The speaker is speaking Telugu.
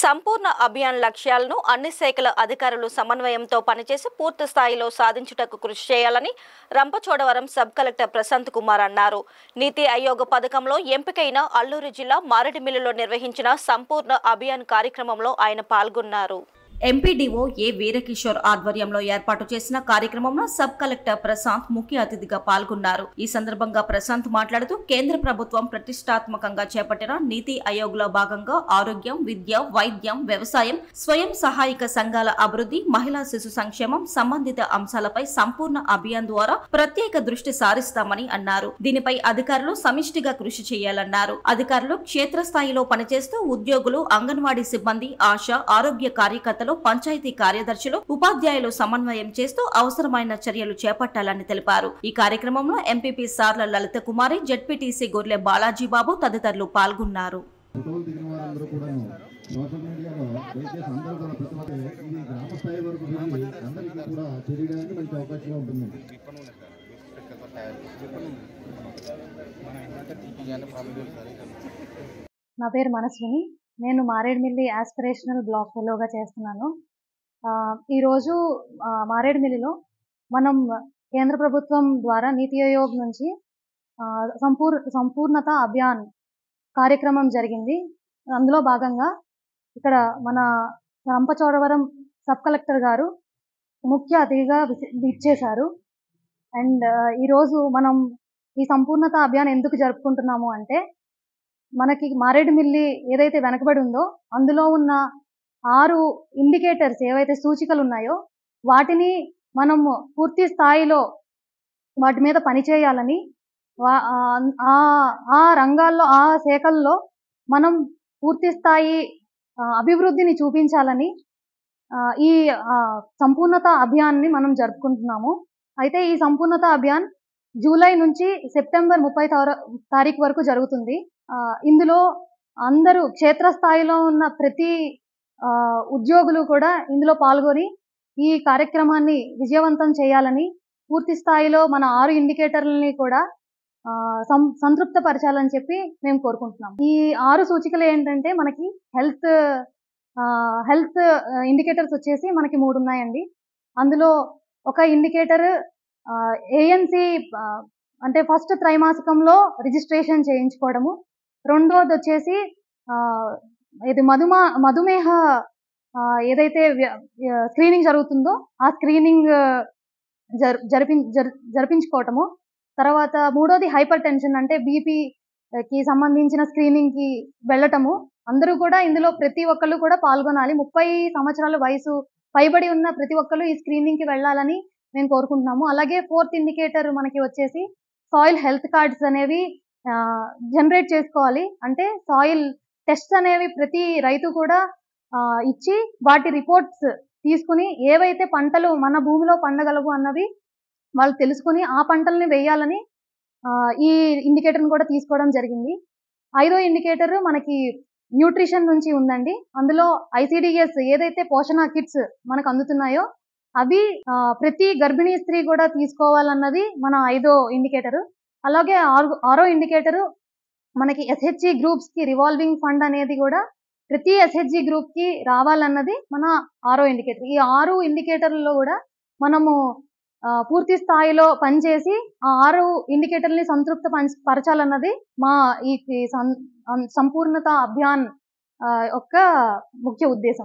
సంపూర్ణ అభియాన్ లక్ష్యాలను అన్ని శాఖల అధికారులు సమన్వయంతో పనిచేసి పూర్తి స్థాయిలో సాధించుటకు కృషి చేయాలని రంపచోడవరం సబ్ కలెక్టర్ ప్రశాంత్ కుమార్ అన్నారు. నీతి ఆయోగ్ పథకంలో ఎంపికైన అల్లూరు జిల్లా మారేడుమిల్లిలో నిర్వహించిన సంపూర్ణ అభియాన్ కార్యక్రమంలో ఆయన పాల్గొన్నారు. ఎంపీడీఓ ఏ వీరకిషోర్ ఆధ్వర్యంలో ఏర్పాటు చేసిన కార్యక్రమంలో సబ్ కలెక్టర్ ప్రశాంత్ ముఖ్య అతిథిగా పాల్గొన్నారు. ఈ సందర్భంగా ప్రశాంత్ మాట్లాడుతూ కేంద్ర ప్రభుత్వం ప్రతిష్టాత్మకంగా చేపట్టిన నీతి ఆయోగ్ లో భాగంగా ఆరోగ్యం, విద్య, వైద్యం, వ్యవసాయం, స్వయం సహాయక సంఘాల అభివృద్ధి, మహిళా శిశు సంక్షేమం సంబంధిత అంశాలపై సంపూర్ణ అభియాన్ ద్వారా ప్రత్యేక దృష్టి సారిస్తామని అన్నారు. దీనిపై అధికారులు సమిష్టిగా కృషి చేయాలన్నారు. అధికారులు క్షేత్రస్థాయిలో పనిచేస్తూ ఉద్యోగులు, అంగన్వాడీ సిబ్బంది, ఆశా, ఆరోగ్య కార్యకర్తలు, పంచాయతీ కార్యదర్శులు, ఉపాధ్యాయులు సమన్వయం చేస్తూ అవసరమైన చర్యలు చేపట్టాలని తెలిపారు. ఈ కార్యక్రమంలో ఎంపీపీ సార్ల లలిత కుమారి, జెడ్పీటీసీ గొర్లె బాలాజీ బాబు తదితరులు పాల్గొన్నారు. నా పేరు మనస్విని. నేను మారేడుమిల్లి ఆస్పిరేషనల్ బ్లాక్ ఫెలోగా చేస్తున్నాను. ఈరోజు మారేడుమిల్లిలో మనం కేంద్ర ప్రభుత్వం ద్వారా నీతి ఆయోగ్ నుంచి సంపూర్ణత అభియాన్ కార్యక్రమం జరిగింది. అందులో భాగంగా ఇక్కడ మన రంపచోడవరం సబ్ కలెక్టర్ గారు ముఖ్య అతిథిగా ఇచ్చేశారు. అండ్ ఈరోజు మనం ఈ సంపూర్ణత అభియాన్ ఎందుకు జరుపుకుంటున్నాము అంటే, మనకి మారేడుమిల్లి ఏదైతే వెనకబడి ఉందో అందులో ఉన్న 6 ఇండికేటర్స్ ఏవైతే సూచికలు ఉన్నాయో వాటిని మనం పూర్తి స్థాయిలో వాటి మీద పనిచేయాలని, ఆ రంగాల్లో, ఆ శాఖల్లో మనం పూర్తి స్థాయి అభివృద్ధిని చూపించాలని ఈ సంపూర్ణత అభియాన్ని మనం జరుపుకుంటున్నాము. అయితే ఈ సంపూర్ణత అభియాన్ జూలై నుంచి సెప్టెంబర్ 30 తారీఖు వరకు జరుగుతుంది. ఇందులో అందరూ క్షేత్రస్థాయిలో ఉన్న ప్రతి ఉద్యోగులు కూడా ఇందులో పాల్గొని ఈ కార్యక్రమాన్ని విజయవంతం చేయాలని, పూర్తి స్థాయిలో మన 6 ఇండికేటర్లని కూడా సంతృప్తపరచాలని చెప్పి మేము కోరుకుంటున్నాం. ఈ 6 సూచికలు ఏంటంటే, మనకి హెల్త్ ఇండికేటర్స్ వచ్చేసి మనకి 3 ఉన్నాయండి. అందులో ఒక ఇండికేటర్ ANC అంటే ఫస్ట్ త్రైమాసికంలో రిజిస్ట్రేషన్ చేయించుకోవడము, రెండోది వచ్చేసి ఇది మధుమేహ ఏదైతే స్క్రీనింగ్ జరుగుతుందో ఆ స్క్రీనింగ్ జరిపించుకోవటము, తర్వాత మూడోది హైపర్ టెన్షన్ అంటే బీపీకి సంబంధించిన స్క్రీనింగ్కి వెళ్ళటము. అందరూ కూడా ఇందులో ప్రతి ఒక్కళ్ళు కూడా పాల్గొనాలి. 30 సంవత్సరాల వయసు పైబడి ఉన్న ప్రతి ఒక్కళ్ళు ఈ స్క్రీనింగ్కి వెళ్ళాలని మేము కోరుకుంటున్నాము. అలాగే 4th ఇండికేటర్ మనకి వచ్చేసి సాయిల్ హెల్త్ కార్డ్స్ అనేవి జనరేట్ చేసుకోవాలి. అంటే సాయిల్ టెస్ట్స్ అనేవి ప్రతి రైతు కూడా ఇచ్చి వాటి రిపోర్ట్స్ తీసుకుని ఏవైతే పంటలు మన భూమిలో పండగలవు అన్నవి వాళ్ళు తెలుసుకుని ఆ పంటల్ని వేయాలని ఈ ఇండికేటర్ని కూడా తీసుకోవడం జరిగింది. 5వ ఇండికేటర్ మనకి న్యూట్రిషన్ నుంచి ఉందండి. అందులో ICDS ఏదైతే పోషణ కిట్స్ మనకు అందుతున్నాయో అవి ప్రతి గర్భిణీ స్త్రీ కూడా తీసుకోవాలన్నది మన 5వ ఇండికేటర్. అలాగే 6వ ఇండికేటర్ మనకి SHG గ్రూప్స్ కి రివాల్వింగ్ ఫండ్ అనేది కూడా ప్రతి SHG గ్రూప్ కి రావాలన్నది మన 6వ ఇండికేటర్. ఈ 6 ఇండికేటర్లలో కూడా మనము పూర్తి స్థాయిలో పనిచేసి ఆ 6 ఇండికేటర్ని సంతృప్త పరచాలన్నది మా ఈ సంపూర్ణత అభియాన్ యొక్క ముఖ్య ఉద్దేశం.